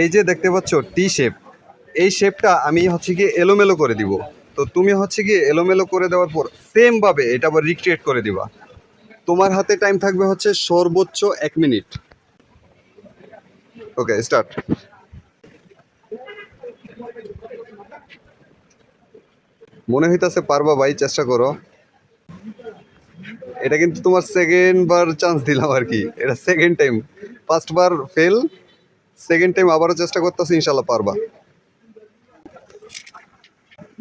এই যে দেখতে পাচ্ছ টি শেপ, এই শেপটা আমি হচ্ছে কি এলোমেলো করে দিব। তো তুমি হচ্ছে কি এলোমেলো করে দেওয়ার পর সেম ভাবে এটা আবার রিক্রিয়েট করে দিবা। তোমার হাতে টাইম থাকবে হচ্ছে সর্বোচ্চ 1 মিনিট। ওকে, স্টার্ট। মনে হইতাছে পারবা ভাই, চেষ্টা করো। এটা কিন্তু তোমার সেকেন্ড বার চান্স দিলাম আর কি, এটা সেকেন্ড টাইম। ফার্স্ট বার ফেল, সেকেন্ড টাইম আবারও চেষ্টা করতেছো, ইনশাল্লাহ পারবা।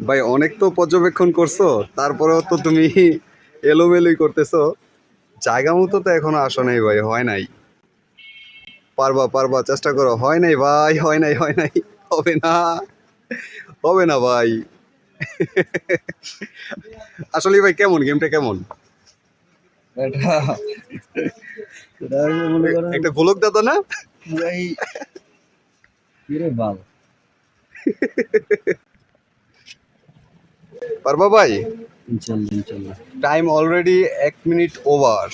ভাই অনেক তো পর্যবেক্ষণ করছো, তারপরেও তো তুমি এলোমেলোই করতেছো। জায়গা মতো তো এখনো আসো নাই ভাই, হয় নাই। পারবা পারবা, চেষ্টা করো। হয় নাই ভাই, হয় নাই, হয় নাই, হবে না, হবে না ভাই। আসলে ভাই কেমন গেমটা, কেমন? এটা এটা মনে করেন একটা গোলক দাদা না? পুরাই কিরে বাল। পারবা ভাই? ইনশাল্লাহ ইনশাল্লাহ। Time already 1 minute over.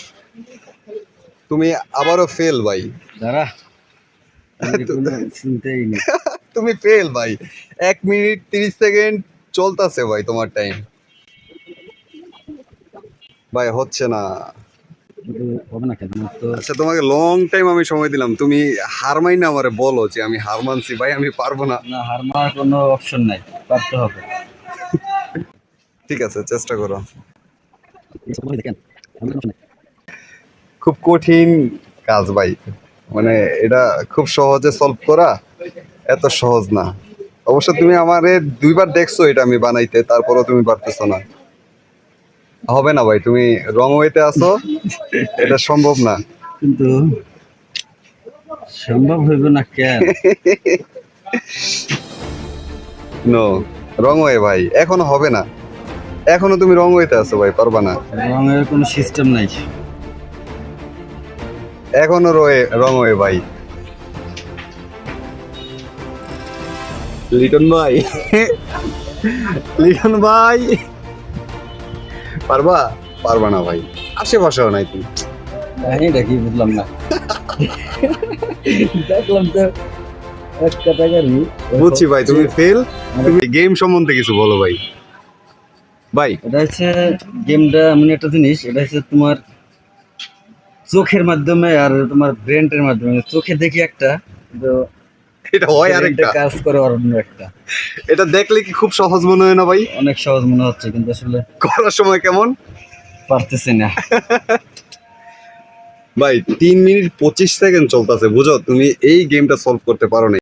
তুমি আবারও ফেল ভাই। দাঁড়া, আমি কোনো চিন্তাই নেই। তুমি ফেল ভাই। 1 মিনিট 30 সেকেন্ড চলতেছে ভাই তোমার টাইম। ভাই হচ্ছে না। কিন্তু হবে না কেন? আমার তো আচ্ছা, তোমাকে লং টাইম আমি সময় দিলাম, তুমি হার মাইনা আমারে বলো যে আমি হার মানছি ভাই, আমি পারবো না। না, হার মারার কোনো অপশন নাই, পারতে হবে। ঠিক আছে, চেষ্টা করো। দেখেন, আমাদের option নাই। খুব কঠিন কাজ ভাই, মানে এটা খুব সহজে সলভ করা এত সহজ না। অবশ্য তুমি আমারে 2বার দেখছো এটা আমি বানাইতে, তারপরও তুমি পারতেছো না। হবে না ভাই, তুমি রং ওয়েতে আছো, এটা সম্ভব না। কিন্তু সম্ভব হইব না কেন? নো, রং ওয়ে ভাই, এখনো হবে না। এখনো তুমি রং ওয়েতে আছো ভাই, পারবা না। রঙের কোনো সিস্টেম নাই। এখনো রং ওয়ে ভাই। লিটন ভাই, লিটন ভাই, পারবা? পারবা না ভাই, আশেপাশেও নাই তুমি। কাহিনীটা কি বুঝলাম না। দেখলাম তো একটা টাকারই। বুঝছি ভাই, তুমি ফেল। তুমি গেম সম্বন্ধে কিছু বলো ভাই। ভাই এটা হচ্ছে গেমটা এমন একটা জিনিস, এটা হচ্ছে তোমার চোখের মাধ্যমে আর তোমার ব্রেনের মাধ্যমে। চোখে দেখি একটা, কিন্তু এটা হয় ব্রেনটা আরেকটা। কাজ করে অন্য একটা। এটা দেখলে কি খুব সহজ মনে হয় না ভাই? অনেক সহজ মনে হচ্ছে, কিন্তু আসলে করার সময় কেমন? পারতেছি না। ভাই 3 মিনিট 25 সেকেন্ড চলতেছে, বুঝো তুমি এই গেমটা সলভ করতে পারো না।